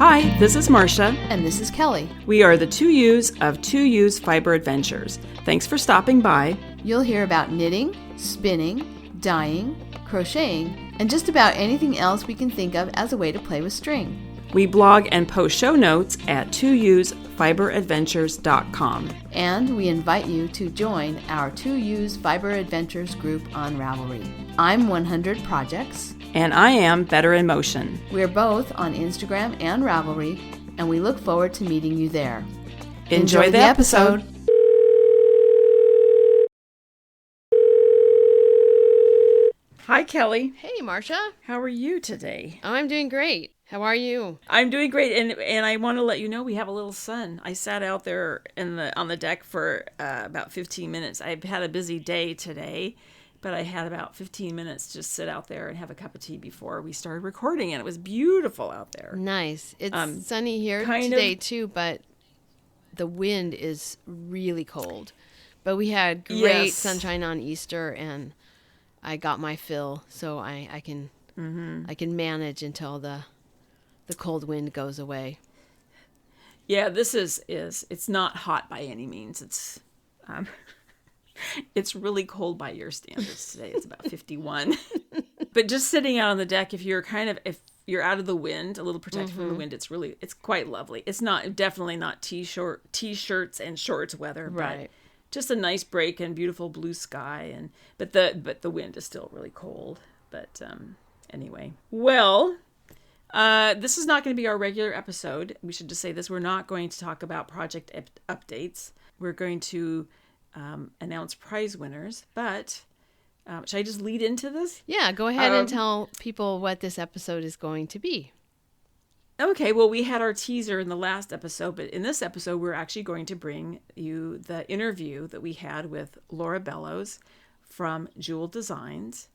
Hi, this is Marcia. And this is Kelly. We are the 2U's of 2U's Fiber Adventures. Thanks for stopping by. You'll hear about knitting, spinning, dyeing, crocheting, and just about anything else we can think of as a way to play with string. We blog and post show notes at 2usfiberadventures.com. And we invite you to join our 2U's Fiber Adventures group on Ravelry. I'm 100 Projects. And I am Better in Motion. We're both on Instagram and Ravelry, and we look forward to meeting you there. Enjoy the episode. Hi, Kelly. Hey, Marcia. How are you today? I'm doing great. How are you? I'm doing great, and I want to let you know we have a little sun. I sat out there on the deck for about 15 minutes. I've had a busy day today, but I had about 15 minutes to just sit out there and have a cup of tea before we started recording, and it was beautiful out there. Nice. It's sunny here today too, but the wind is really cold. But we had great sunshine on Easter, and I got my fill, so I can manage until the cold wind goes away. Yeah, this is it's not hot by any means. It's really cold by your standards today. It's about 51. But just sitting out on the deck, if you're out of the wind, a little protected from the wind, it's quite lovely. It's definitely not t-shirts and shorts weather, right? But just a nice break and beautiful blue sky, but the wind is still really cold. But anyway, well. This is not going to be our regular episode. We should just say this. We're not going to talk about project updates. We're going to announce prize winners. But should I just lead into this? Yeah, go ahead and tell people what this episode is going to be. Okay, well, we had our teaser in the last episode, but in this episode, we're actually going to bring you the interview that we had with Laura Bellows from JUL Designs.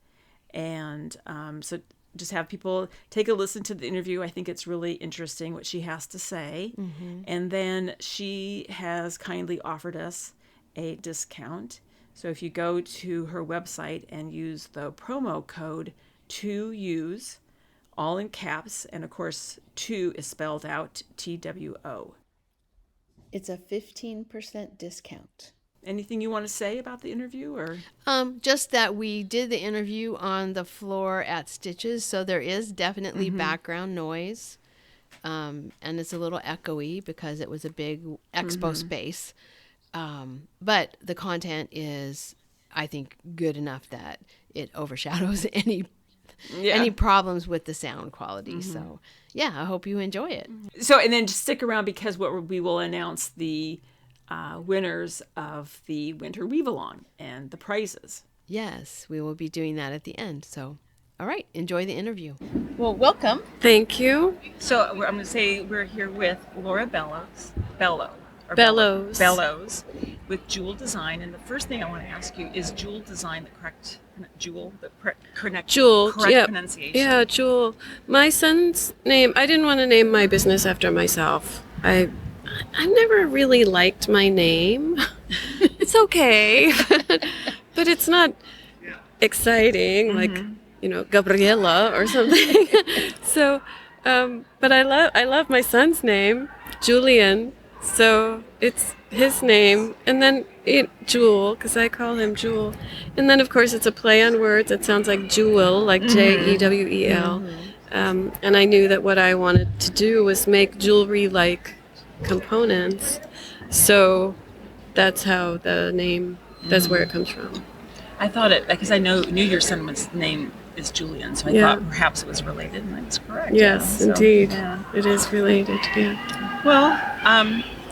And so just have people take a listen to the interview. I think it's really interesting what she has to say. Mm-hmm. And then she has kindly offered us a discount. So if you go to her website and use the promo code 2U's, all in caps, and of course 2 is spelled out TWO. It's a 15% discount. Anything you want to say about the interview, or? Just that we did the interview on the floor at Stitches, so there is definitely background noise, and it's a little echoey because it was a big expo space. But the content is, I think, good enough that it overshadows any problems with the sound quality. So, yeah, I hope you enjoy it. So, and then just stick around because we will announce the winners of the Winter Weave-Along and the prizes. Yes, we will be doing that at the end. So, all right, enjoy the interview. Well, welcome. Thank you. So I'm going to say we're here with Laura Bellows with JUL Design. And the first thing I want to ask you, is JUL Design the correct pronunciation? Yeah, JUL. My son's name, I didn't want to name my business after myself. I've never really liked my name. It's okay, but it's not exciting, like, Gabriella or something. So, but I love my son's name, Julian. So it's his name, and then JUL, because I call him JUL. And then, of course, it's a play on words. It sounds like jewel, like Jewel. And I knew that what I wanted to do was make jewelry-like components. So that's how the name, that's where it comes from. I thought it, because I knew your son's name is Julian, so I thought perhaps it was related, and that's correct. Yes, indeed. Yeah. It is related, yeah. Well,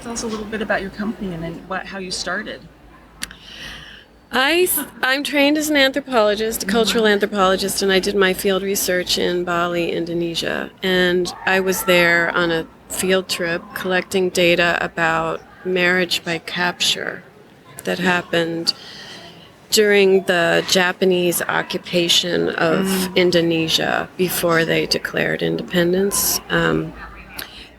tell us a little bit about your company and then how you started. I'm trained as an anthropologist, a cultural anthropologist, and I did my field research in Bali, Indonesia. And I was there on a field trip collecting data about marriage by capture that happened during the Japanese occupation of Indonesia before they declared independence.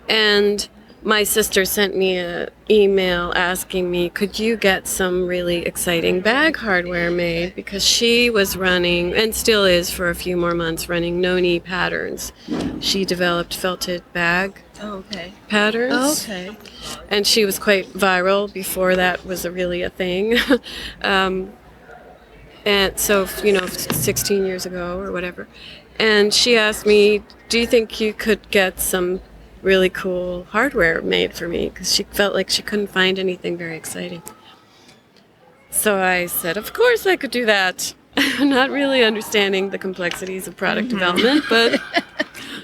And my sister sent me an email asking me, could you get some really exciting bag hardware made? Because she was running, and still is for a few more months, running Noni patterns. She developed felted bag patterns. Okay. And she was quite viral before that was really a thing. And so, 16 years ago or whatever. And she asked me, do you think you could get some really cool hardware made for me? Because she felt like she couldn't find anything very exciting. So I said, of course I could do that. Not really understanding the complexities of product development, but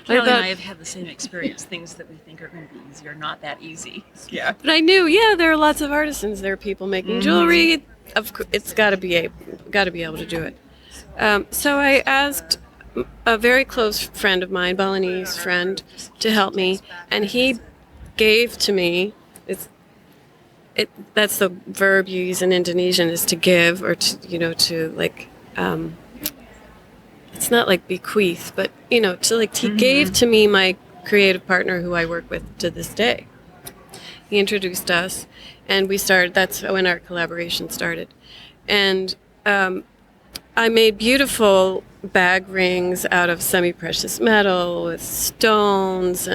Kelly and I have had the same experience. Things that we think are going to be easy are not that easy. Yeah. But I knew, there are lots of artisans. There are people making jewelry. It's got to be able to do it. So I asked a very close friend of mine, Balinese friend, to help me, and he gave to me. That's the verb you use in Indonesian, is to give, or to like. It's not like bequeath, but he gave to me my creative partner who I work with to this day. He introduced us, and we started. That's when our collaboration started, and I made beautiful bag rings out of semi-precious metal with stones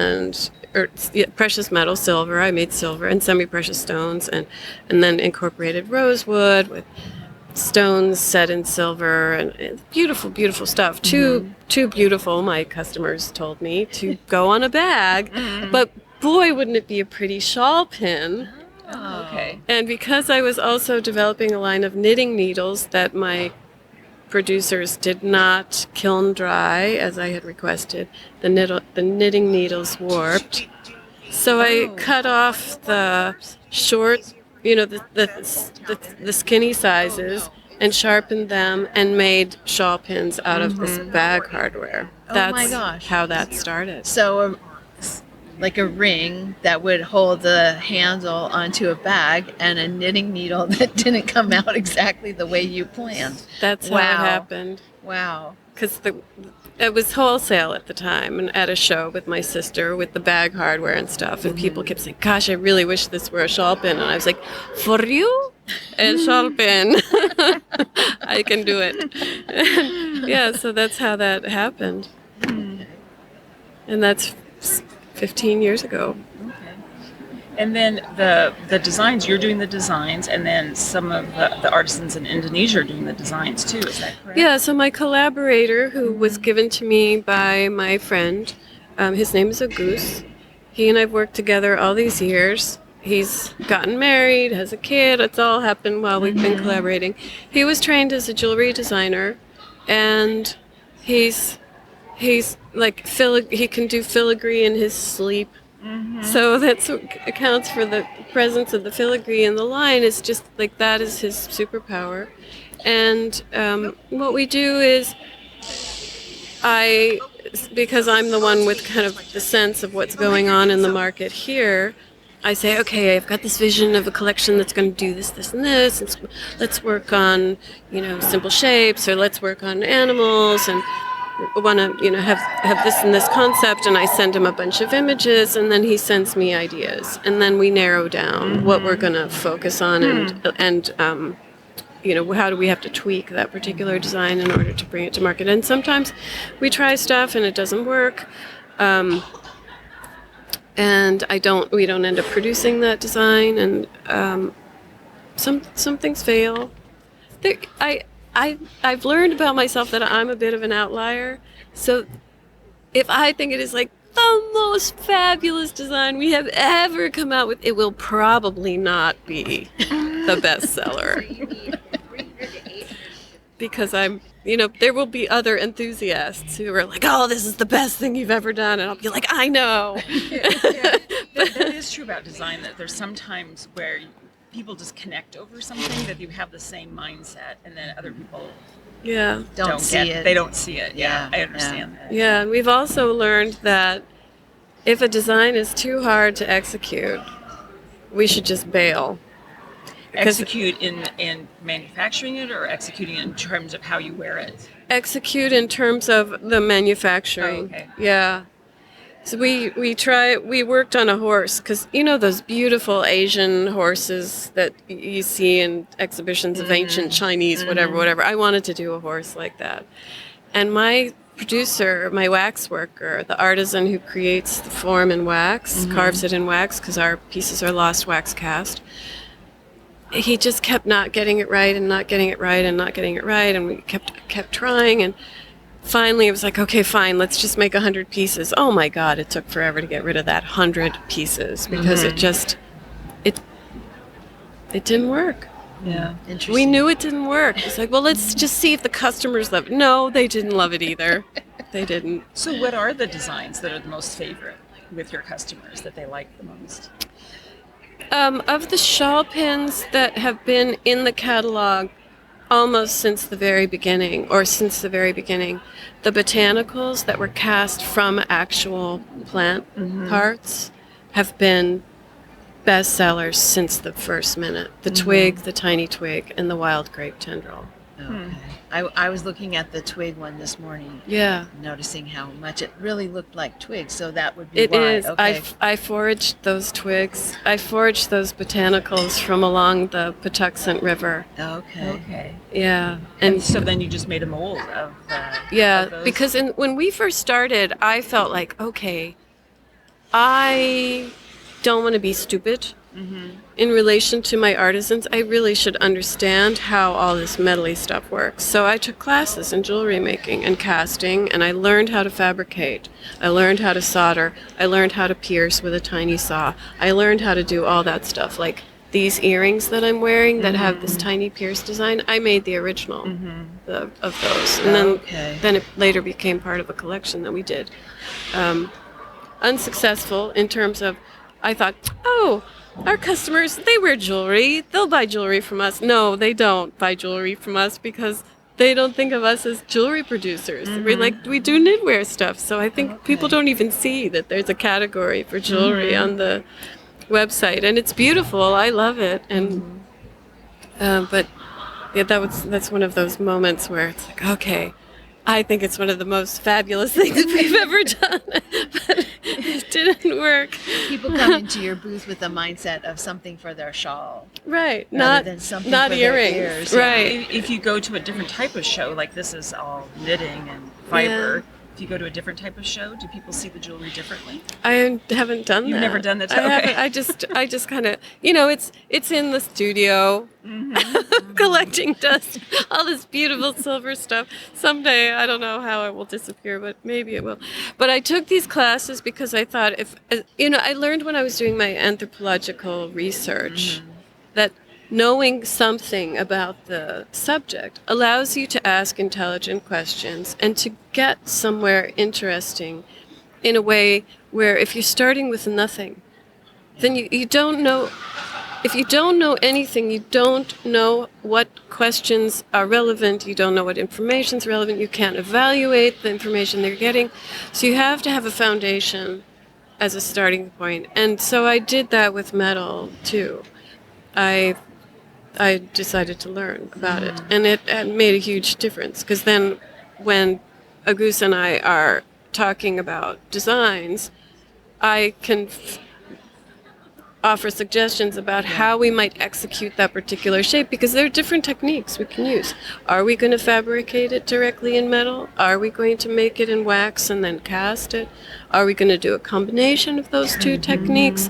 precious metal, silver. I made silver and semi-precious stones, and then incorporated rosewood with stones set in silver, and beautiful, beautiful stuff. Too beautiful, my customers told me, to go on a bag. But boy, wouldn't it be a pretty shawl pin. Oh, okay. And because I was also developing a line of knitting needles that my producers did not kiln dry as I had requested, the knitting needles warped. So I cut off the short, the skinny sizes, and sharpened them and made shawl pins out of this bag hardware. That's my gosh. how that started. So, like a ring that would hold the handle onto a bag, and a knitting needle that didn't come out exactly the way you planned. That's how it happened. Wow. Because it was wholesale at the time, and at a show with my sister with the bag hardware and stuff, and people kept saying, gosh, I really wish this were a shawl pin. And I was like, for you? A shawl pin. I can do it. So that's how that happened. And that's 15 years ago. Okay. And then the designs, you're doing the designs, and then some of the artisans in Indonesia are doing the designs too, is that correct? Yeah, so my collaborator, who was given to me by my friend, his name is Agus. He and I've worked together all these years. He's gotten married, has a kid. It's all happened while we've been collaborating. He was trained as a jewelry designer, and he's like he can do filigree in his sleep. So that's what accounts for the presence of the filigree in the line. Is just like that is his superpower. And what we do is, because I'm the one with kind of the sense of what's going on in the market here, I say, okay, I've got this vision of a collection that's going to do this, this, and this. And let's work on, simple shapes, or let's work on animals, and want to, have this and this concept. And I send him a bunch of images, and then he sends me ideas, and then we narrow down what we're going to focus on, and how do we have to tweak that particular design in order to bring it to market. And sometimes we try stuff and it doesn't work. And we don't end up producing that design, and some things fail. I've learned about myself that I'm a bit of an outlier. So if I think it is like the most fabulous design we have ever come out with, it will probably not be the bestseller. Because there will be other enthusiasts who are like, oh, this is the best thing you've ever done. And I'll be like, I know. That is true about design, that there's sometimes where people just connect over something, that you have the same mindset, and then other people don't see it. They don't see it. Yeah, I understand that. Yeah, and we've also learned that if a design is too hard to execute, we should just bail. Execute in manufacturing it, or executing in terms of how you wear it? Execute in terms of the manufacturing. Oh, okay. Yeah. So we worked on a horse, because you know those beautiful Asian horses that you see in exhibitions of ancient Chinese, whatever. I wanted to do a horse like that. And my producer, my wax worker, the artisan who creates the form in wax, carves it in wax, because our pieces are lost wax cast, he just kept not getting it right and not getting it right and not getting it right, and we kept trying, and finally, it was like, okay, fine, let's just make 100 pieces. Oh my God, it took forever to get rid of that 100 pieces because it didn't work. Yeah, interesting. We knew it didn't work. It's like, well, let's just see if the customers love it. No, they didn't love it either. They didn't. So what are the designs that are the most favorite with your customers that they like the most? Of the shawl pins that have been in the catalog almost since the very beginning, the botanicals that were cast from actual plant parts have been bestsellers since the first minute. The twig, the tiny twig, and the wild grape tendril. Okay. I was looking at the twig one this morning. Yeah. Noticing how much it really looked like twigs, so that would be It why. is. Okay. I foraged those twigs. I foraged those botanicals from along the Patuxent River. Okay. Yeah. And so then you just made a mold of Yeah, of those? because when we first started, I felt like, okay, I don't want to be stupid. In relation to my artisans, I really should understand how all this metally stuff works. So I took classes in jewelry making and casting, and I learned how to fabricate. I learned how to solder. I learned how to pierce with a tiny saw. I learned how to do all that stuff. Like these earrings that I'm wearing that have this tiny pierce design, I made the original of those. And then it later became part of a collection that we did. Unsuccessful in terms of, I thought, oh, our customers, they wear jewelry. They'll buy jewelry from us. No, they don't buy jewelry from us because they don't think of us as jewelry producers. We do knitwear stuff. So I think people don't even see that there's a category for jewelry on the website. And it's beautiful. I love it. And but yeah, that's one of those moments where it's like, okay, I think it's one of the most fabulous things we've ever done, but it didn't work. People come into your booth with the mindset of something for their shawl, right? rather than something not for earrings, their ears. right? If you go to a different type of show, like this is all knitting and fiber. If you go to a different type of show, do people see the jewelry differently? I haven't done that. You've never done that? I Okay. haven't. I just kind of, it's in the studio, collecting dust, all this beautiful silver stuff. Someday, I don't know how it will disappear, but maybe it will. But I took these classes because I thought I learned when I was doing my anthropological research that knowing something about the subject allows you to ask intelligent questions and to get somewhere interesting in a way where if you're starting with nothing, then you don't know. If you don't know anything, you don't know what questions are relevant, you don't know what information's relevant, you can't evaluate the information they're getting. So you have to have a foundation as a starting point. And so I did that with metal too. I decided to learn about it, and it made a huge difference, because then when Agus and I are talking about designs, I can offer suggestions about how we might execute that particular shape, because there are different techniques we can use. Are we going to fabricate it directly in metal? Are we going to make it in wax and then cast it? Are we going to do a combination of those two techniques?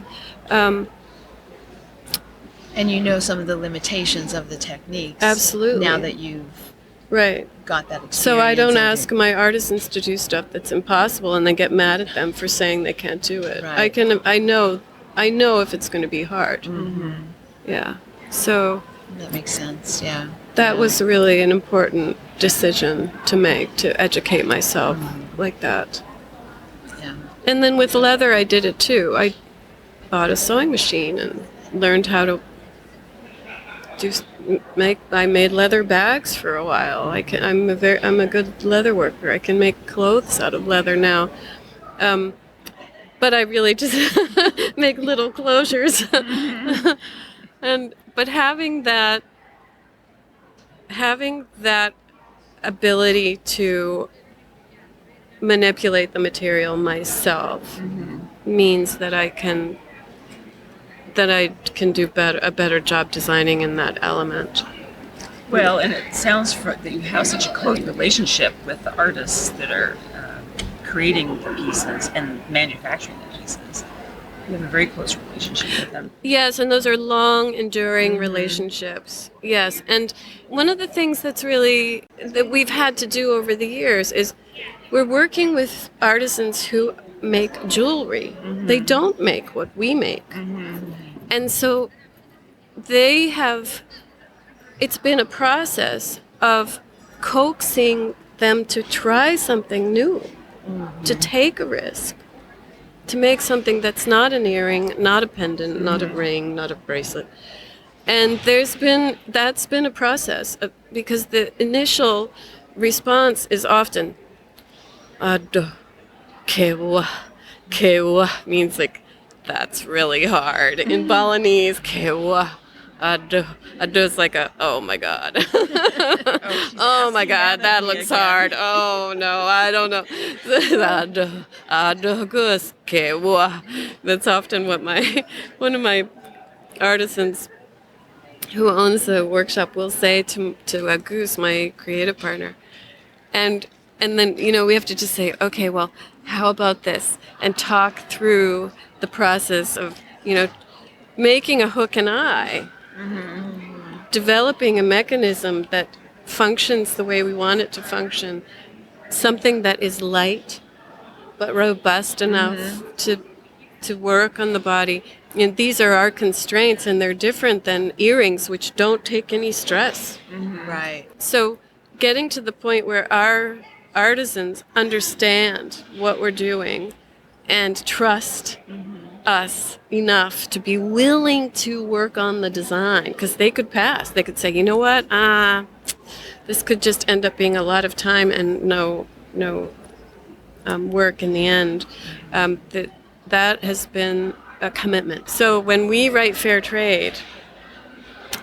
And you know some of the limitations of the techniques. Absolutely. Now that you've got that experience. So I don't ask my artisans to do stuff that's impossible and then get mad at them for saying they can't do it. Right. I know if it's going to be hard. Yeah. So That makes sense, yeah. that was really an important decision to make, to educate myself like that. Yeah. And then with leather, I did it too. I bought a sewing machine and learned how to I made leather bags for a while. I'm a good leather worker. I can make clothes out of leather now. But I really just make little closures. But having that ability to manipulate the material myself means that I can do a better job designing in that element. Well, and it sounds that you have such a close relationship with the artists that are creating the pieces and manufacturing the pieces. You have a very close relationship with them. Yes, and those are long, enduring relationships. Yes, and one of the things that we've had to do over the years is we're working with artisans who make jewelry. They don't make what we make. And so it's been a process of coaxing them to try something new, to take a risk, to make something that's not an earring, not a pendant, not a ring, not a bracelet. And that's been a process because the initial response is often, Ado, kewa, kewa means like, that's really hard. In Balinese, kewa, ado is like oh my God. Oh my God, that looks hard. Oh no, I don't know. Ado gus kewa. That's often what one of my artisans who owns the workshop will say to Goose, my creative partner. And then, we have to just say, okay, well, how about this? And talk through the process of, making a hook and eye, developing a mechanism that functions the way we want it to function, something that is light but robust enough to work on the body. And these are our constraints, and they're different than earrings, which don't take any stress. Right. So getting to the point where our artisans understand what we're doing and trust us enough to be willing to work on the design, because they could pass. They could say, you know what, this could just end up being a lot of time and no work in the end. That has been a commitment. So when we write Fair Trade,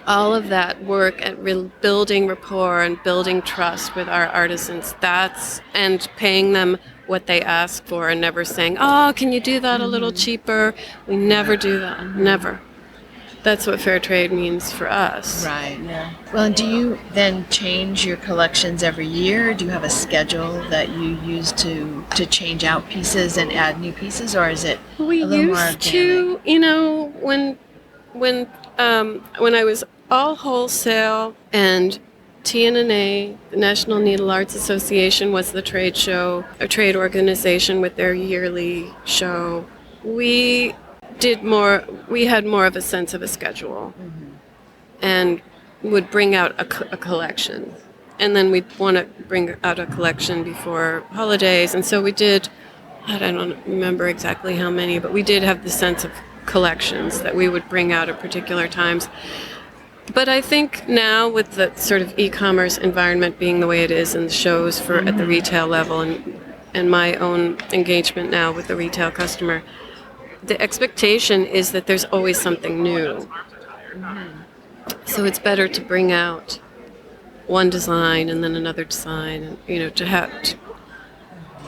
all of that work at building rapport and building trust with our artisans, and paying them what they ask for and never saying, oh, can you do that a little cheaper? We never do that, never. That's what Fair Trade means for us. Right. Yeah. Well, and do you then change your collections every year? Do you have a schedule that you use to change out pieces and add new pieces, or is it a little more organic? To, when I was all wholesale and TNNA, the National Needle Arts Association, was the trade show, a trade organization with their yearly show, we had more of a sense of a schedule and would bring out a collection. And then we'd want to bring out a collection before holidays. And so we did, I don't remember exactly how many, but we did have the sense of collections that we would bring out at particular times. But I think now, with the sort of e-commerce environment being the way it is, and the shows at the retail level, and my own engagement now with the retail customer, the expectation is that there's always something new. So it's better to bring out one design and then another design, and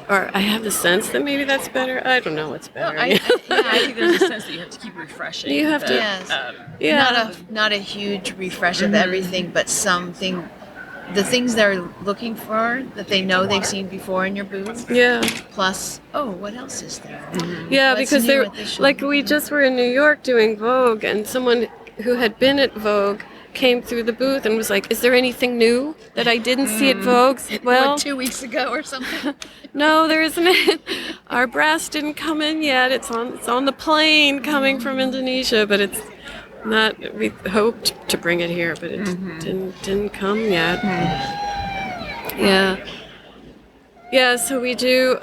or I have the sense that maybe that's better. I don't know what's better. I think there's a sense that you have to keep refreshing. You have to, yes. Not a huge refresh of everything, but something, the things they're looking for that they know they've seen before in your booth. Yeah. Plus, what else is there? Yeah, What's because new at this show? like we just were in New York doing Vogue, and someone who had been at Vogue came through the booth and was like, is there anything new that I didn't see at Vogue? Well, What, 2 weeks ago or something? no, there isn't. Our brass didn't come in yet. It's on the plane coming from Indonesia, but it's not. We hoped to bring it here, but it didn't come yet. Yeah. So we do.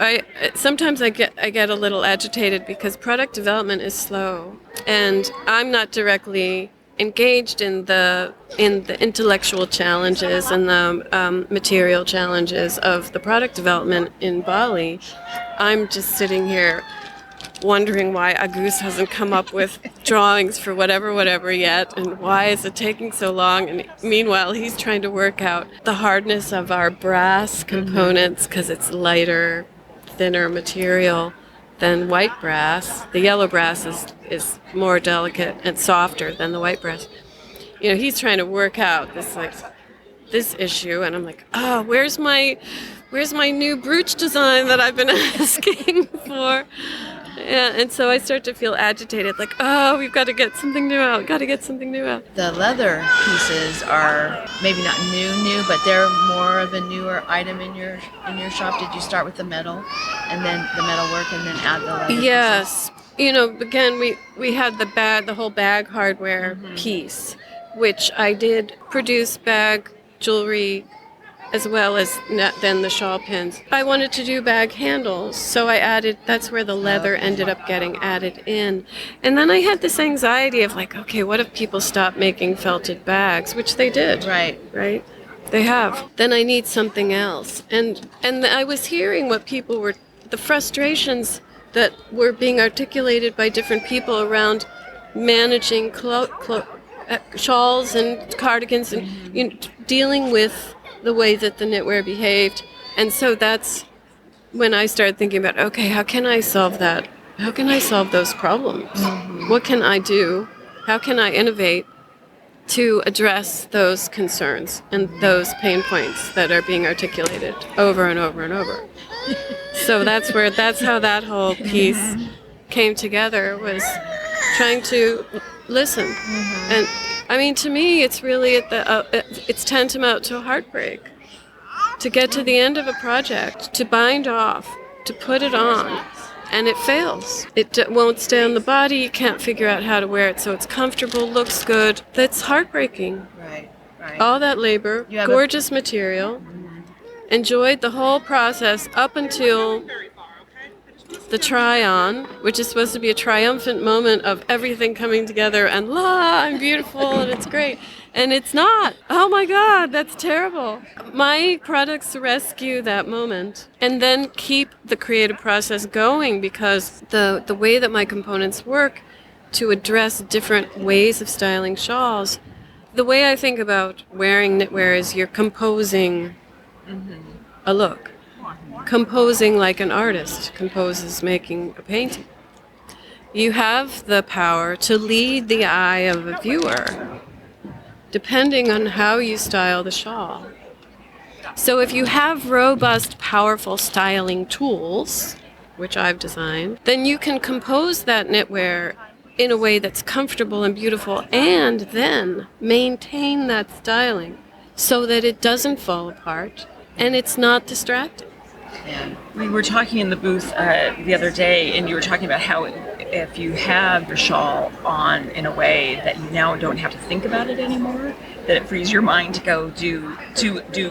Sometimes I get a little agitated because product development is slow, and I'm not directly engaged in the intellectual challenges and the material challenges of the product development in Bali. I'm just sitting here wondering why Agus hasn't come up with drawings for whatever yet, and why is it taking so long, and meanwhile he's trying to work out the hardness of our brass components because it's lighter, thinner material than white brass. The yellow brass is more delicate and softer than the white brass. He's trying to work out this issue, and I'm like, oh, where's my new brooch design that I've been asking for? Yeah, and so I start to feel agitated, like, oh, we've got to get something new out, The leather pieces are maybe not new, but they're more of a newer item in your shop. Did you start with the metal, and then the metal work, and then add the leather Yes. Again, we had the whole bag hardware piece, which I did produce bag jewelry as well as then the shawl pins. I wanted to do bag handles, so that's where the leather ended up getting added in. And then I had this anxiety of like, okay, what if people stop making felted bags, which they did. Right. They have. Then I need something else. And I was hearing the frustrations that were being articulated by different people around managing shawls and cardigans and dealing with the way that the knitwear behaved. And so that's when I started thinking about, okay, how can I solve that? How can I solve those problems? What can I do? How can I innovate to address those concerns and those pain points that are being articulated over and over and over? So that's how that whole piece came together, was trying to listen. And I mean, to me, it's really it's tantamount to a heartbreak. To get to the end of a project, to bind off, to put it on, and it fails. It won't stay on the body. You can't figure out how to wear it so it's comfortable, looks good. That's heartbreaking. Right. All that labor, gorgeous material, enjoyed the whole process up until the try-on, which is supposed to be a triumphant moment of everything coming together and I'm beautiful and it's great. And it's not. Oh my God, that's terrible. My products rescue that moment and then keep the creative process going, because the way that my components work to address different ways of styling shawls, the way I think about wearing knitwear is you're composing a look. Composing like an artist composes making a painting. You have the power to lead the eye of a viewer depending on how you style the shawl. So if you have robust, powerful styling tools, which I've designed, then you can compose that knitwear in a way that's comfortable and beautiful, and then maintain that styling so that it doesn't fall apart and it's not distracting. Yeah. We were talking in the booth the other day, and you were talking about how if you have your shawl on in a way that you now don't have to think about it anymore, that it frees your mind to go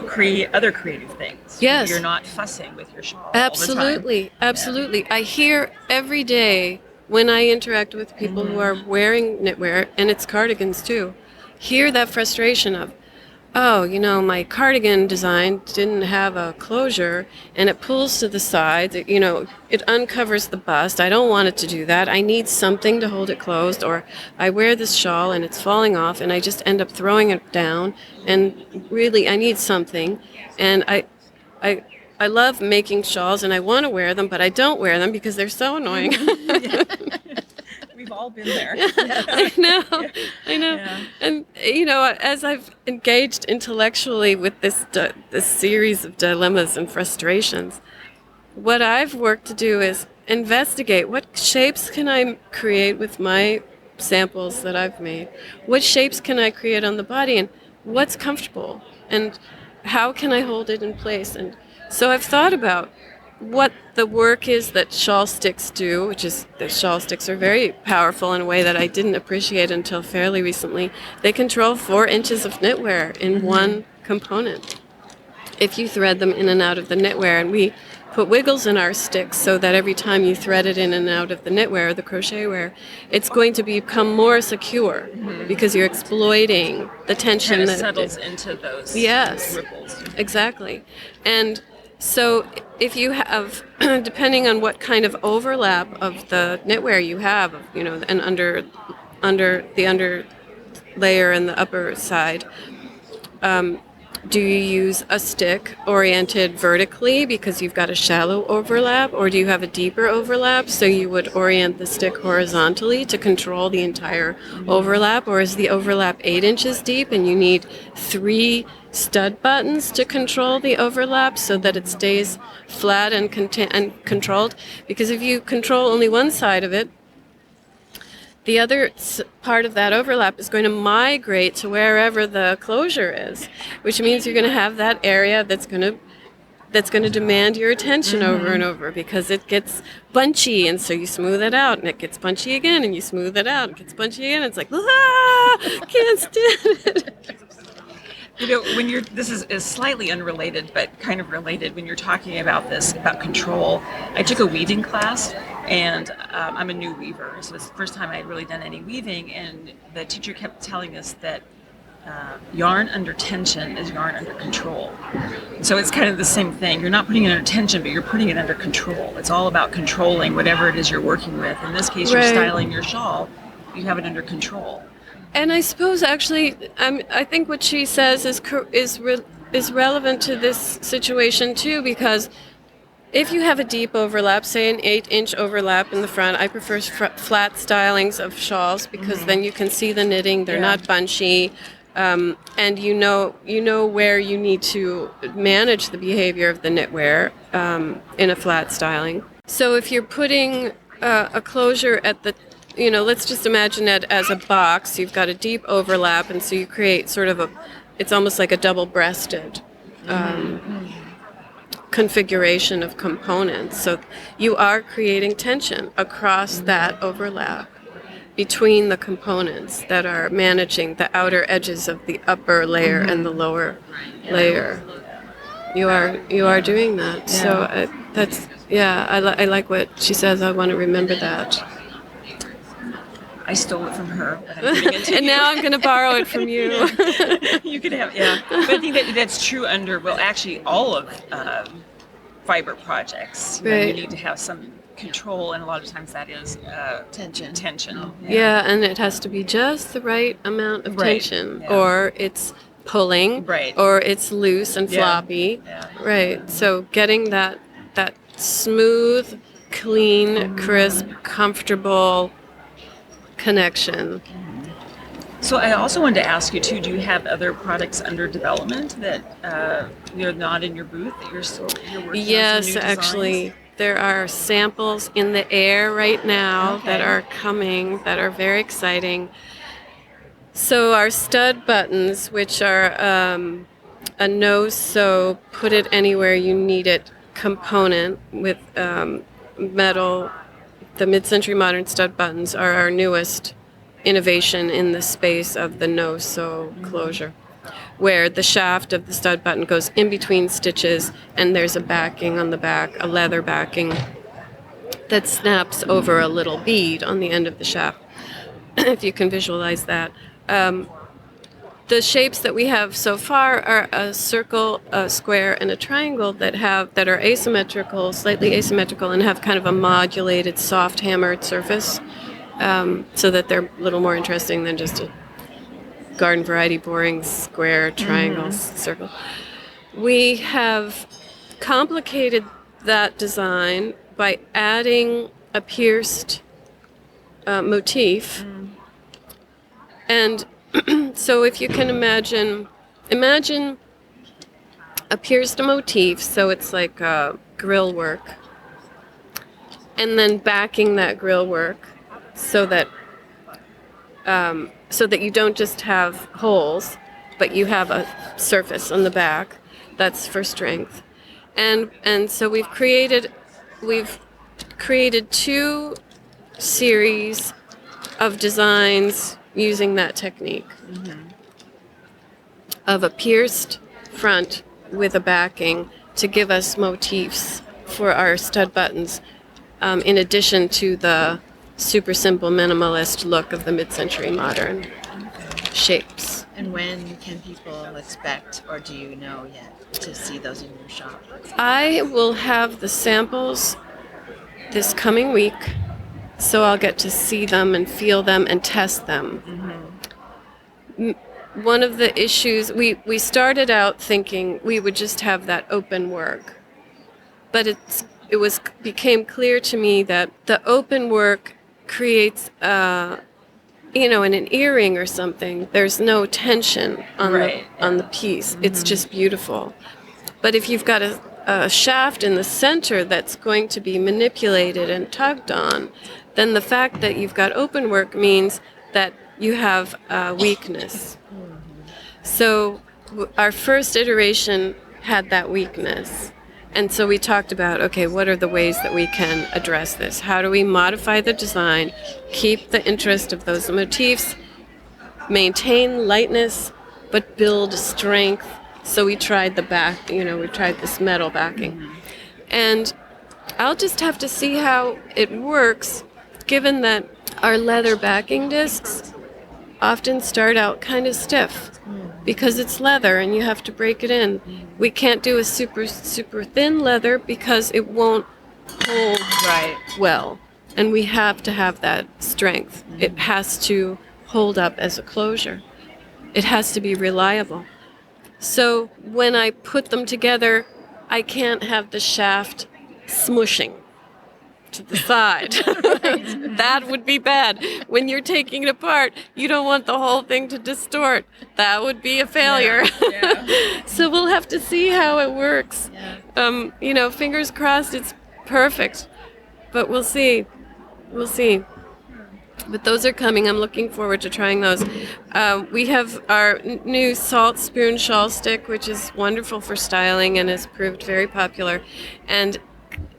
create other creative things. Yes. You're not fussing with your shawl Absolutely. all the time. Absolutely. I hear every day when I interact with people who are wearing knitwear, and it's cardigans too, hear that frustration of, oh, my cardigan design didn't have a closure and it pulls to the sides, it uncovers the bust. I don't want it to do that. I need something to hold it closed, or I wear this shawl and it's falling off and I just end up throwing it down, and really I need something. And I love making shawls and I want to wear them, but I don't wear them because they're so annoying. We've all been there. I know. Yeah. And as I've engaged intellectually with this series of dilemmas and frustrations, what I've worked to do is investigate what shapes can I create with my samples that I've made. What shapes can I create on the body, and what's comfortable, and how can I hold it in place? And so I've thought about what the work is that shawl sticks do, which is the shawl sticks are very powerful in a way that I didn't appreciate until fairly recently. They control 4 inches of knitwear in one component. If you thread them in and out of the knitwear, and we put wiggles in our sticks so that every time you thread it in and out of the knitwear, the crochet wear, it's going to become more secure because you're exploiting the tension Kind of that settles into those ripples. Exactly. And so if you have, depending on what kind of overlap of the knitwear you have, and under the under layer and the upper side, Do you use a stick oriented vertically because you've got a shallow overlap, or do you have a deeper overlap so you would orient the stick horizontally to control the entire overlap, or is the overlap 8 inches deep and you need 3 stud buttons to control the overlap so that it stays flat and controlled? Because if you control only one side of it, the other part of that overlap is going to migrate to wherever the closure is, which means you're going to have that area that's going to demand your attention over and over, because it gets bunchy, and so you smooth it out, and it gets bunchy again, and you smooth it out, and it gets bunchy again. It's like, can't stand it. You know, this is slightly unrelated, but kind of related. When you're talking about control, I took a weaving class, and I'm a new weaver, so it's the first time I'd really done any weaving, and the teacher kept telling us that yarn under tension is yarn under control. So it's kind of the same thing. You're not putting it under tension, but you're putting it under control. It's all about controlling whatever it is you're working with. In this case, you're styling your shawl. You have it under control. And I suppose actually, I think what she says is relevant to this situation too, because if you have a deep overlap, say an 8-inch overlap in the front, I prefer flat stylings of shawls because then you can see the knitting. They're not bunchy, and you know where you need to manage the behavior of the knitwear in a flat styling. So if you're putting a closure at the let's just imagine it as a box. You've got a deep overlap, and so you create sort of it's almost like a double-breasted configuration of components. So you are creating tension across that overlap between the components that are managing the outer edges of the upper layer and the lower layer. You are doing that. So I like what she says. I want to remember that. I stole it from her, but I'm giving it to and you. now I'm going to borrow it from you. You could have, But I think that's true under, actually all of fiber projects. You need to have some control, and a lot of times that is tension. Yeah, and it has to be just the right amount of tension, or it's pulling, or it's loose and floppy. Right. So getting that smooth, clean, crisp, comfortable connection. So I also wanted to ask you too, do you have other products under development that you're not in your booth that you're working on? Yes, actually there are samples in the air right now that are coming that are very exciting. So our stud buttons, which are a no-sew, put it anywhere you need it component with metal. The mid-century modern stud buttons are our newest innovation in the space of the no-sew closure, where the shaft of the stud button goes in between stitches, and there's a backing on the back, a leather backing that snaps over a little bead on the end of the shaft, if you can visualize that. The shapes that we have so far are a circle, a square, and a triangle that are asymmetrical, slightly asymmetrical, and have kind of a modulated, soft hammered surface, so that they're a little more interesting than just a garden variety boring square, triangle, circle. We have complicated that design by adding a pierced motif, and so if you can imagine a pierced motif, so it's like grill work, and then backing that grill work so that you don't just have holes, but you have a surface on the back that's for strength. And so we've created 2 series of designs using that technique of a pierced front with a backing to give us motifs for our stud buttons, in addition to the super simple minimalist look of the mid-century modern shapes. And when can people expect, or do you know yet, to see those in your shop? I will have the samples this coming week, so I'll get to see them and feel them and test them. one of the issues, we started out thinking we would just have that open work. But became clear to me that the open work creates, in an earring or something, there's no tension on the piece. Mm-hmm. It's just beautiful. But if you've got a shaft in the center that's going to be manipulated and tugged on, then the fact that you've got open work means that you have weakness. So our first iteration had that weakness. And so we talked about, okay, what are the ways that we can address this? How do we modify the design, keep the interest of those motifs, maintain lightness, but build strength? So we tried the back, we tried this metal backing. Mm-hmm. And I'll just have to see how it works, given that our leather backing discs often start out kind of stiff because it's leather and you have to break it in. We can't do a super, super thin leather because it won't hold well. And we have to have that strength. It has to hold up as a closure. It has to be reliable. So when I put them together, I can't have the shaft smushing to the side. That would be bad. When you're taking it apart, you don't want the whole thing to distort. That would be a failure. Yeah. So we'll have to see how it works. Yeah. Fingers crossed it's perfect. But we'll see. We'll see. But those are coming. I'm looking forward to trying those. We have our new salt spoon shawl stick, which is wonderful for styling and has proved very popular. And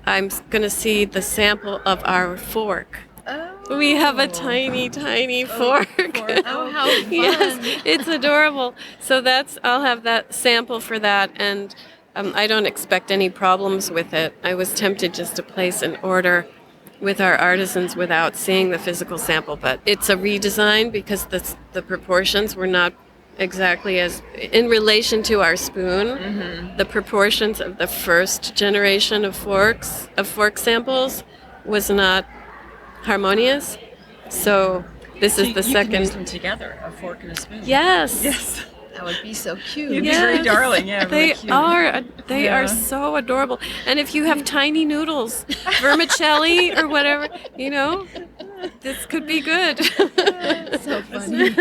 I'm going to see the sample of our fork. Oh. We have a tiny, tiny fork. Oh, how fun. Yes, it's adorable. So I'll have that sample for that, and I don't expect any problems with it. I was tempted just to place an order with our artisans without seeing the physical sample, but it's a redesign because the proportions were not exactly as in relation to our spoon. Mm-hmm. The proportions of the first generation of fork samples was not harmonious. So this is the second. You can use them together, a fork and a spoon. Yes. That would be so cute. You'd be very darling, yeah. Really They cute. are. They are so adorable. And if you have tiny noodles, vermicelli or whatever, this could be good. So funny.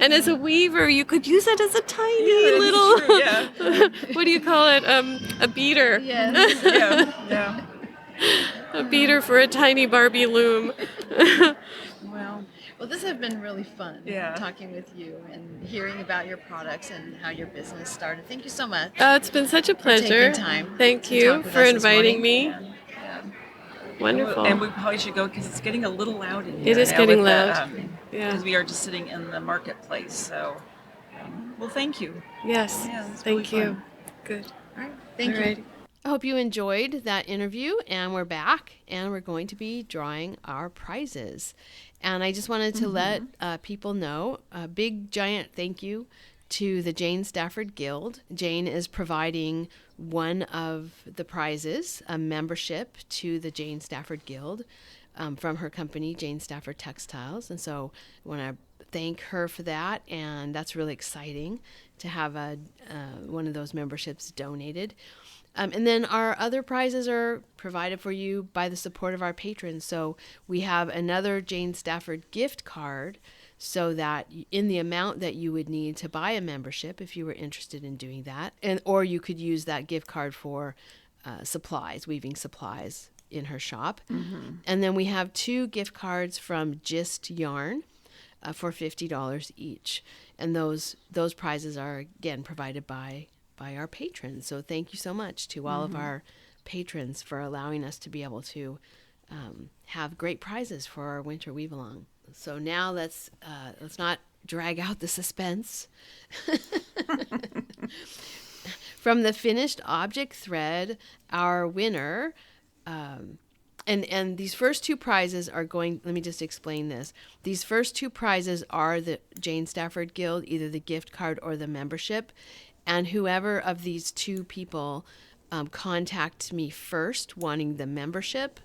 And as a weaver, you could use it as a tiny little. Yeah. What do you call it? A beater. Yes. Yeah. A beater for a tiny Barbie loom. Well, this has been really fun talking with you and hearing about your products and how your business started. Thank you so much. It's been such a pleasure. For taking time. Thank you for inviting me. Yeah. Wonderful. And we probably should go because it's getting a little loud in here. It is getting loud. Because we are just sitting in the marketplace. So, well, thank you. Yes. Yeah, thank really you. fun. Good. All right. Thank you. I hope you enjoyed that interview, and we're back, and we're going to be drawing our prizes. And I just wanted to let people know a big, giant thank you to the Jane Stafford Guild. Jane is providing one of the prizes, a membership to the Jane Stafford Guild from her company, Jane Stafford Textiles. And so I want to thank her for that, and that's really exciting to have one of those memberships donated. And then our other prizes are provided for you by the support of our patrons. So we have another Jane Stafford gift card so that in the amount that you would need to buy a membership, if you were interested in doing that, or you could use that gift card for supplies, weaving supplies in her shop. Mm-hmm. And then we have 2 gift cards from Gist Yarn for $50 each. And those prizes are, again, provided by our patrons. So thank you so much to all of our patrons for allowing us to be able to have great prizes for our winter weave along. So now let's not drag out the suspense. From the finished object thread, our winner, and these first 2 prizes are going, let me just explain this. These first 2 prizes are the Jane Stafford Guild, either the gift card or the membership. And whoever of these 2 people contacts me first wanting the membership,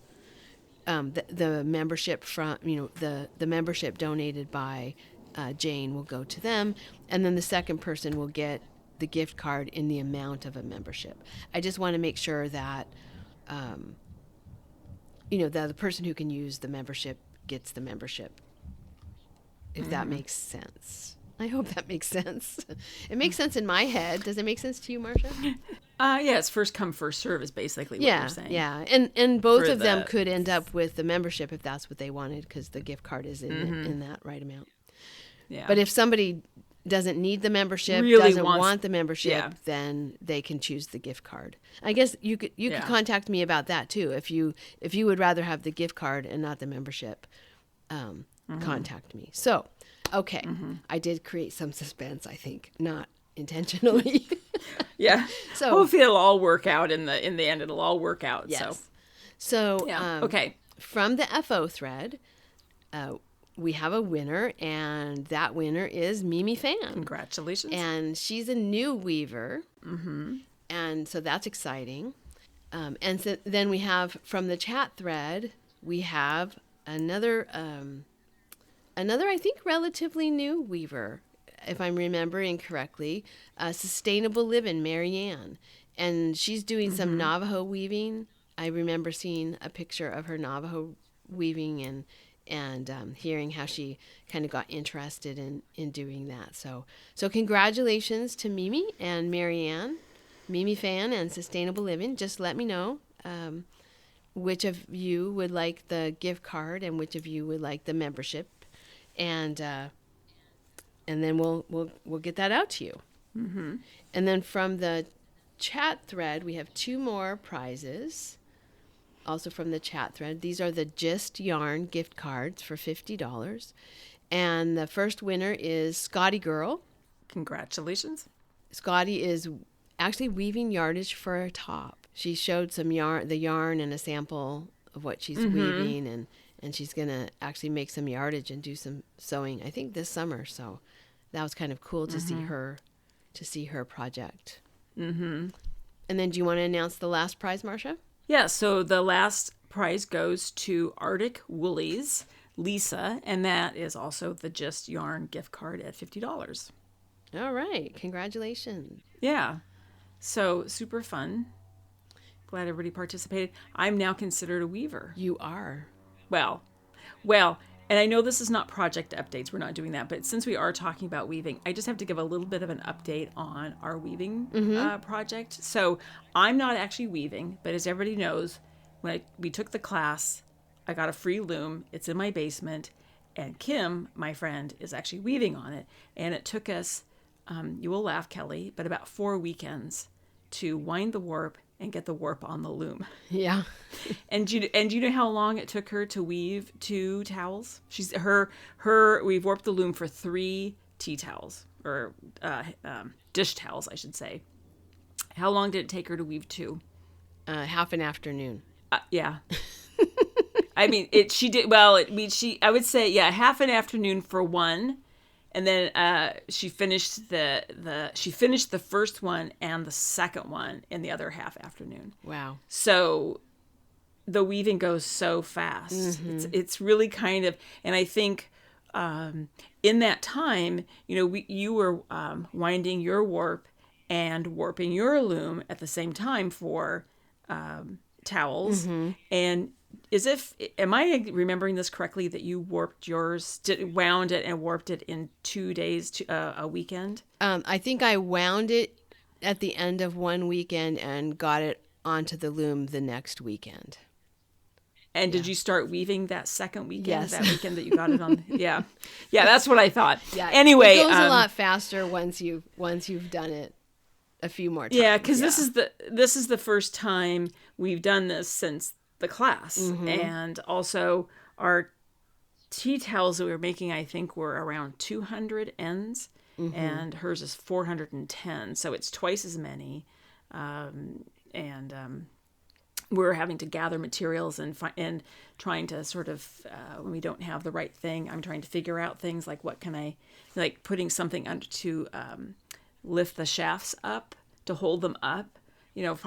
the membership from, the membership donated by Jane will go to them, and then the second person will get the gift card in the amount of a membership. I just want to make sure that, the person who can use the membership gets the membership, if that makes sense. I hope that makes sense. It makes sense in my head. Does it make sense to you, Marcia? Yeah, it's first come, first serve is basically what you're saying. Yeah, and both of them could end up with the membership if that's what they wanted, because the gift card is in that right amount. Yeah. But if somebody doesn't need the membership, doesn't want the membership, then they can choose the gift card. I guess you could contact me about that too. If you would rather have the gift card and not the membership, contact me. So, okay, I did create some suspense, I think, not intentionally. Yeah. So hopefully it'll all work out in the end. It'll all work out. Yes. So okay. From the FO thread, we have a winner, and that winner is Mimi Fan. Congratulations. And she's a new weaver. And so that's exciting. And so then we have from the chat thread, we have another I think relatively new weaver, if I'm remembering correctly, Sustainable Living, Marianne. And she's doing some Navajo weaving. I remember seeing a picture of her Navajo weaving and hearing how she kind of got interested in doing that. So congratulations to Mimi and Marianne, Mimi Fan and Sustainable Living. Just let me know which of you would like the gift card and which of you would like the membership, and then we'll get that out to you. And then from the chat thread, we have 2 more prizes. Also from the chat thread, these are the Just Yarn gift cards for $50. And the first winner is Scotty Girl. Congratulations. Scotty is actually weaving yardage for a top. She showed the yarn and a sample of what she's weaving, and she's going to actually make some yardage and do some sewing, I think, this summer. So that was kind of cool to see her project. And then do you want to announce the last prize, Marcia? Yeah, so the last prize goes to Arctic Woolies, Lisa, and that is also the Just Yarn gift card at $50. All right. Congratulations. Yeah. So super fun. Glad everybody participated. I'm now considered a weaver. You are. Well, and I know this is not project updates. We're not doing that. But since we are talking about weaving, I just have to give a little bit of an update on our weaving project. So I'm not actually weaving, but as everybody knows, when we took the class, I got a free loom. It's in my basement. And Kim, my friend, is actually weaving on it. And it took us, you will laugh, Kelly, but about 4 weekends to wind the warp and get the warp on the loom. Yeah. And do you know how long it took her to weave 2 towels? We've warped the loom for 3 tea towels, or dish towels, I should say. How long did it take her to weave 2? Half an afternoon. Yeah. I mean, I would say, half an afternoon for one. And then she finished the first one and the second one in the other half afternoon. Wow. So the weaving goes so fast. It's really kind of, and I think in that time, you were winding your warp and warping your loom at the same time for towels. And am I remembering this correctly, that you warped yours, wound it and warped it in 2 days, a weekend? I think I wound it at the end of one weekend and got it onto the loom the next weekend. And did you start weaving that second weekend? Yes. That weekend that you got it on? Yeah. Yeah, that's what I thought. Yeah. Anyway. It goes a lot faster once you've done it a few more times. Yeah, because this is the first time we've done this since the class. And also our tea towels that we were making, I think, were around 200 ends, and hers is 410, so it's twice as many. We're having to gather materials and trying to sort of, when we don't have the right thing, I'm trying to figure out things like what can I, like putting something under to lift the shafts up, to hold them up,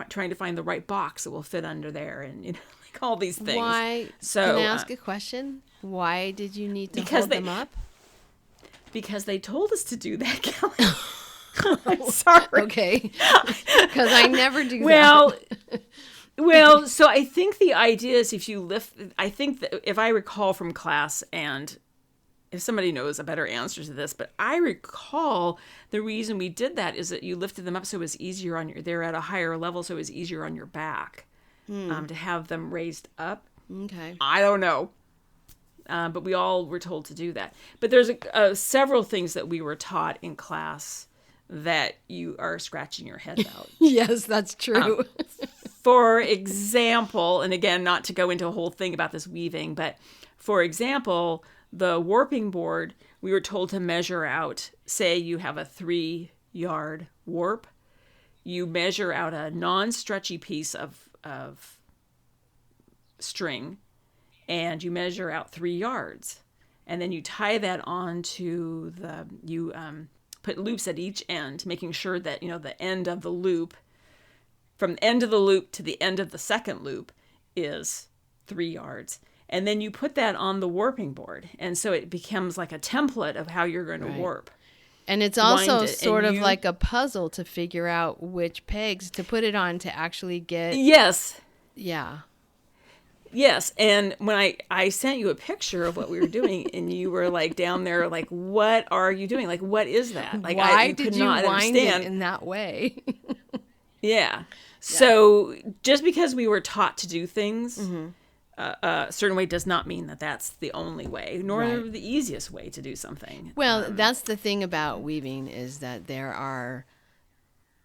trying to find the right box that will fit under there, and like all these things. Why? So, can I ask a question? Why did you need to hold them up? because they told us to do that, Kelly. I'm sorry. Okay. Because I never do Well, that. well, so I think the idea is if you lift, I think that if I recall from class, and if somebody knows a better answer to this, but I recall the reason we did that is that you lifted them up so it was easier on your, they're at a higher level, so it was easier on your back to have them raised up. Okay. I don't know. But we all were told to do that. But there's several things that we were taught in class that you are scratching your head about. Yes, that's true. For example, and again, not to go into a whole thing about this weaving, but for example, the warping board, we were told to measure out, say you have a 3-yard warp, you measure out a non-stretchy piece of string, and you measure out 3 yards. And then you tie that onto you put loops at each end, making sure that, the end of the loop, from the end of the loop to the end of the second loop is 3 yards. And then you put that on the warping board. And so it becomes like a template of how you're going to warp. And it's also sort of like a puzzle to figure out which pegs to put it on to actually get. Yes. Yeah. Yes. And when I sent you a picture of what we were doing, and you were like down there, like, what are you doing? Like, what is that? Like, Why did you wind understand it in that way? Yeah. So just because we were taught to do things a certain way does not mean that that's the only way, nor the easiest way to do something. Well, that's the thing about weaving is that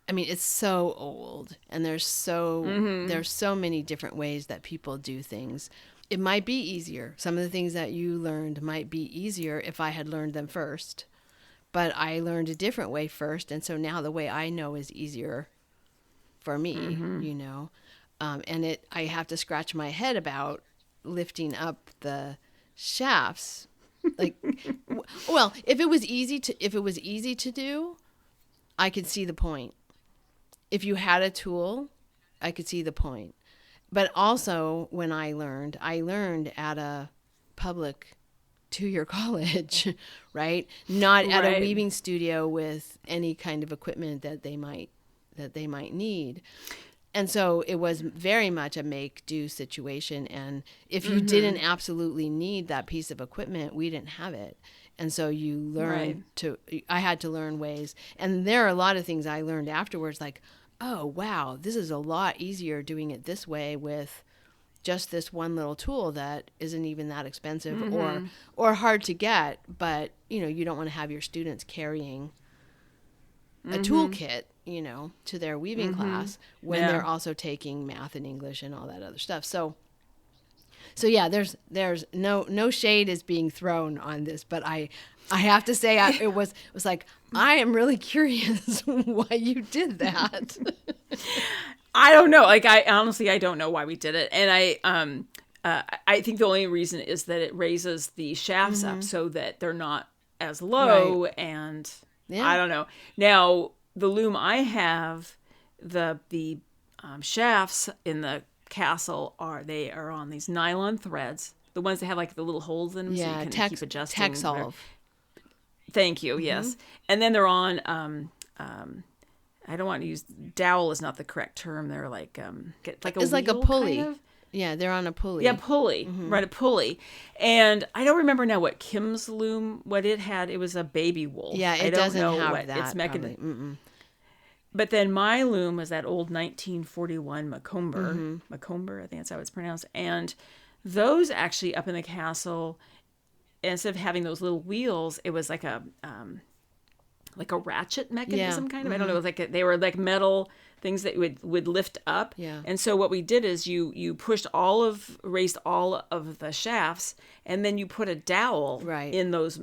it's so old, and there's so many different ways that people do things. It might be easier. Some of the things that you learned might be easier if I had learned them first, but I learned a different way first, and so now the way I know is easier for me, and I have to scratch my head about lifting up the shafts. Like, well, if it was easy to do, I could see the point. If you had a tool, I could see the point. But also, when I learned at a public 2-year college, right? Not at a weaving studio with any kind of equipment that they might need. And so it was very much a make-do situation. And if you didn't absolutely need that piece of equipment, we didn't have it. And so you learn I had to learn ways. And there are a lot of things I learned afterwards, like, oh, wow, this is a lot easier doing it this way with just this one little tool that isn't even that expensive or hard to get. But, you don't want to have your students carrying a toolkit, to their weaving class when they're also taking math and English and all that other stuff. So yeah, there's no shade is being thrown on this, but I have to say it was like, I am really curious why you did that. I don't know. Like, I don't know why we did it. And I think the only reason is that it raises the shafts up so that they're not as low. Right. And I don't know. Now, the loom I have, the shafts in the castle are on these nylon threads, the ones that have like the little holes in them, so you can keep adjusting. Texolve. Thank you. Yes, and then they're on. I don't want to use dowel is not the correct term. They're like it's like a pulley. Kind of. Yeah, they're on a pulley. Yeah, pulley. Right, a pulley. And I don't remember now what Kim's loom, what it had. It was a baby wool. Yeah, it doesn't have that. Its mechanism. But then my loom was that old 1941 Macomber. Macomber, I think that's how it's pronounced. And those actually up in the castle, instead of having those little wheels, it was like a ratchet mechanism kind of. I don't know. It was like they were like metal things that would lift up. Yeah. And so what we did is you raised all of the shafts, and then you put a dowel in those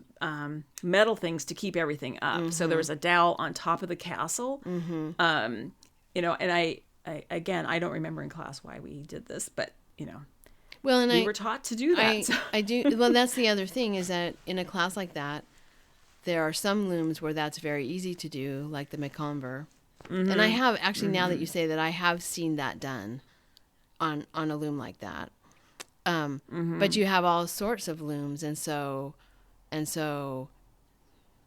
metal things to keep everything up. So there was a dowel on top of the castle. And I don't remember in class why we did this, but well, and we were taught to do that. I do. Well, that's the other thing is that in a class like that, there are some looms where that's very easy to do, like the Macomber. And I have actually, now that you say that, I have seen that done on a loom like that. But you have all sorts of looms, and so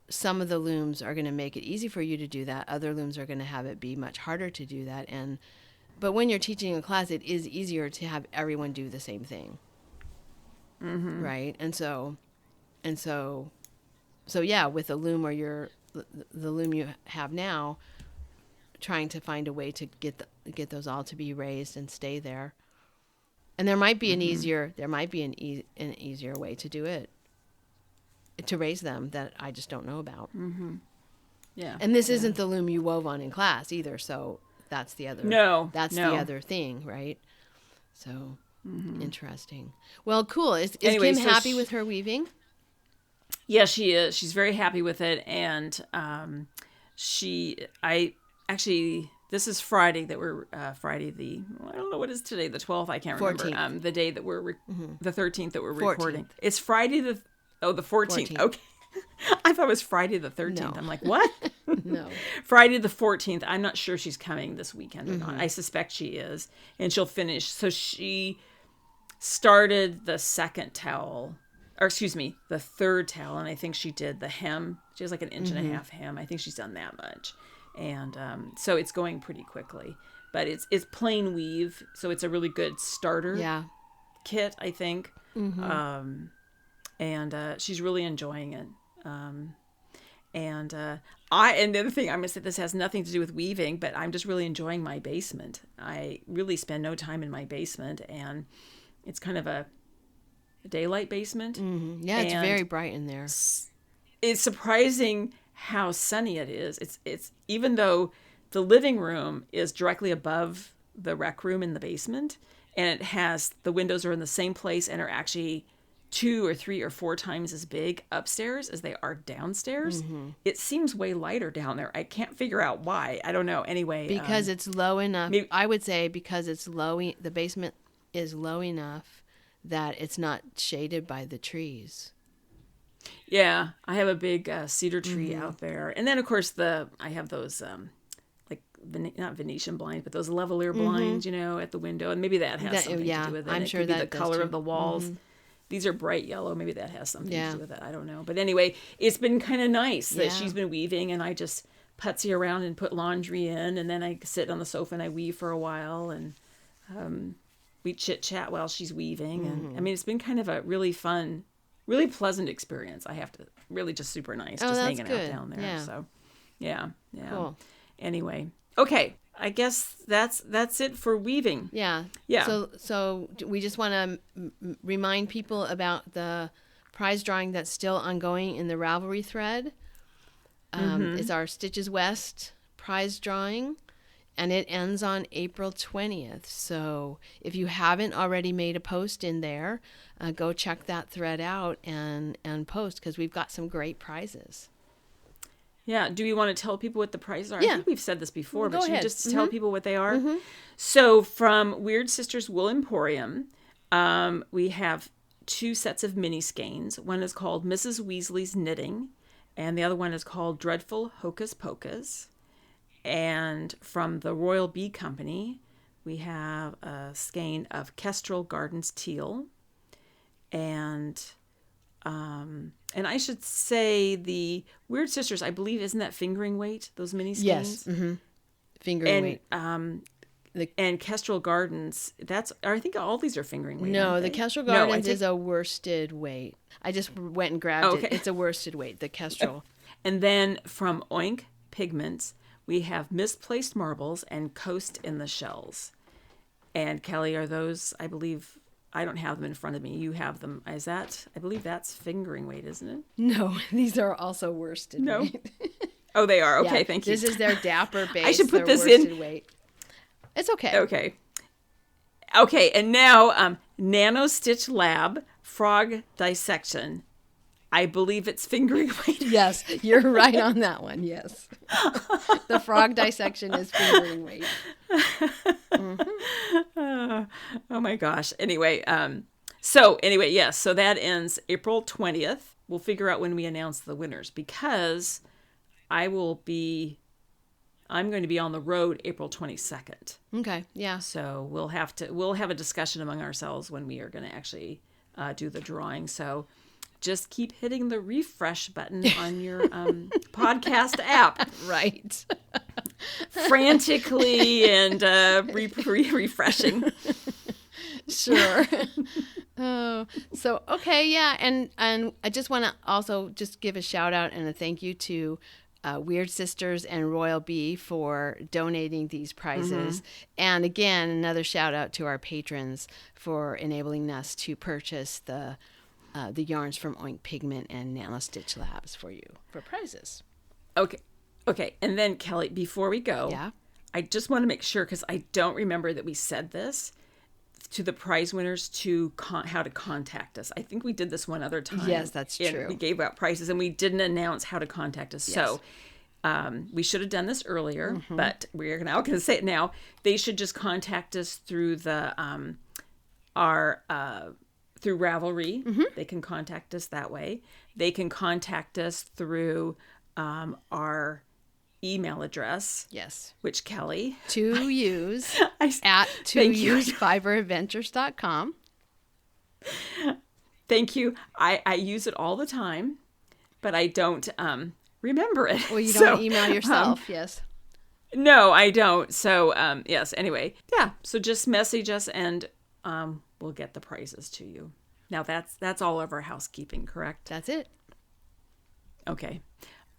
some of the looms are going to make it easy for you to do that. Other looms are going to have it be much harder to do that. But when you're teaching a class, it is easier to have everyone do the same thing. Mm-hmm. Right? And so yeah, with the loom or the loom you have now, trying to find a way to get those all to be raised and stay there. And there might be an easier way to do it, to raise them, that I just don't know about. Mm-hmm. Yeah. And this isn't the loom you wove on in class either, so that's the other. The other thing, right? So interesting. Well, cool. Is Anyway, Kim so happy with her weaving? Yeah, she is. She's very happy with it, and this is Friday that we're Friday I don't know what is today, the 12th. I can't remember. 14th. The day that we're the 13th that we're 14th. recording. It's Friday the 14th. Okay, I thought it was Friday the 13th. No. I'm like, what? No. Friday the 14th. I'm not sure she's coming this weekend or not. I suspect she is, and she'll finish. So she started the second towel. Or excuse me, the third towel, and I think she did the hem. She has like an inch and a half hem. I think she's done that much, and so it's going pretty quickly. But it's plain weave, so it's a really good starter kit, I think. And she's really enjoying it. And the other thing I'm gonna say, this has nothing to do with weaving, but I'm just really enjoying my basement. I really spend no time in my basement, and it's kind of a daylight basement. Yeah, it's very bright in there. It's surprising how sunny it is. It's even though the living room is directly above the rec room in the basement, and it has the windows are in the same place and are actually 2 or 3 or 4 times as big upstairs as they are downstairs. It seems way lighter down there. I can't figure out why. I don't know. Anyway, because it's low enough. I would say because it's low. The basement is low enough that it's not shaded by the trees. Yeah, I have a big cedar tree out there. And then, of course, I have those, not Venetian blinds, but those lavalier blinds, at the window. And maybe that has something to do with it. I'm sure that the color of the walls. These are bright yellow. Maybe that has something to do with it. I don't know. But anyway, it's been kind of nice that she's been weaving, and I just putsy around and put laundry in. And then I sit on the sofa and I weave for a while. And we chit-chat while she's weaving. And I mean, it's been kind of a really fun, really pleasant experience. I have to, really just super nice, just hanging out down there. Yeah. So, yeah. Cool. Anyway, okay. I guess that's it for weaving. Yeah. Yeah. So we just want to remind people about the prize drawing that's still ongoing in the Ravelry thread. It's our Stitches West prize drawing. And it ends on April 20th. So if you haven't already made a post in there, go check that thread out and post, because we've got some great prizes. Yeah. Do we want to tell people what the prizes are? Yeah. I think we've said this before, Go but should ahead. you just tell people what they are? So from Weird Sisters Wool Emporium, we have 2 sets of mini skeins. One is called Mrs. Weasley's Knitting, and the other one is called Dreadful Hocus Pocus. And from the Royal Bee Company, we have a skein of Kestrel Gardens Teal. And I should say the Weird Sisters, I believe, isn't that fingering weight, those mini skeins? Yes. Fingering weight. And Kestrel Gardens, I think all these are fingering weight. No, aren't the they? Kestrel Gardens is a worsted weight. I just went and grabbed it. It's a worsted weight, the Kestrel. And then from Oink Pigment, we have Misplaced Marbles and Coast in the Shells. And Kelly, are those, I believe, I don't have them in front of me. You have them. I believe that's fingering weight, isn't it? No, these are also worsted weight. Oh, they are. Okay, thank you. This is their dapper base. I should put this worsted in. Weight. It's okay. Okay, and now Nano Stitch Lab Frog Dissection. I believe it's fingering weight. Yes, you're right on that one. Yes. The frog dissection is fingering weight. Oh my gosh. Anyway, so that ends April 20th. We'll figure out when we announce the winners, because I'm going to be on the road April 22nd. Okay. Yeah. So we'll have a discussion among ourselves when we are going to actually do the drawing. So just keep hitting the refresh button on your podcast app. Right. Frantically and refreshing. Sure. So, okay, yeah. And I just want to also just give a shout out and a thank you to Weird Sisters and Royal Bee for donating these prizes. And again, another shout out to our patrons for enabling us to purchase the yarns from Oink Pigment and Nano Stitch Labs for you for prizes. Okay. And then, Kelly, before we go, Yeah. I just want to make sure, because I don't remember that we said this to the prize winners to how to contact us. I think we did this one other time. Yes, that's and true. We gave out prizes and we didn't announce how to contact us. Yes. So we should have done this earlier, but we're now going to say it now. They should just contact us through the through Ravelry. They can contact us that way. They can contact us through our email address. Yes. Which, Kelly? To use Thank at you. toUseFiberAdventures.com. Thank you. I use it all the time, but I don't remember it. Well, you don't email yourself, yes. No, I don't. So, yes, anyway. Yeah, so just message us and we'll get the prizes to you. Now, that's all of our housekeeping, correct? That's it. Okay.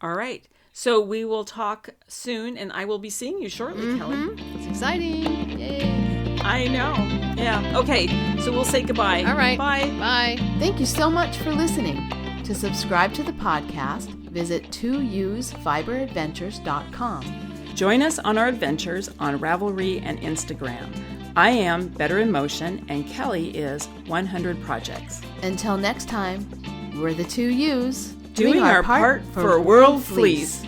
All right. So we will talk soon, and I will be seeing you shortly, Kelly. It's exciting. Yay. I know. Yeah. Okay. So we'll say goodbye. All right. Bye. Bye. Thank you so much for listening. To subscribe to the podcast, visit toUseFiberAdventures.com. Join us on our adventures on Ravelry and Instagram. I am Better in Motion, and Kelly is 100 Projects. Until next time, we're the 2Us Doing our part for World Fleece.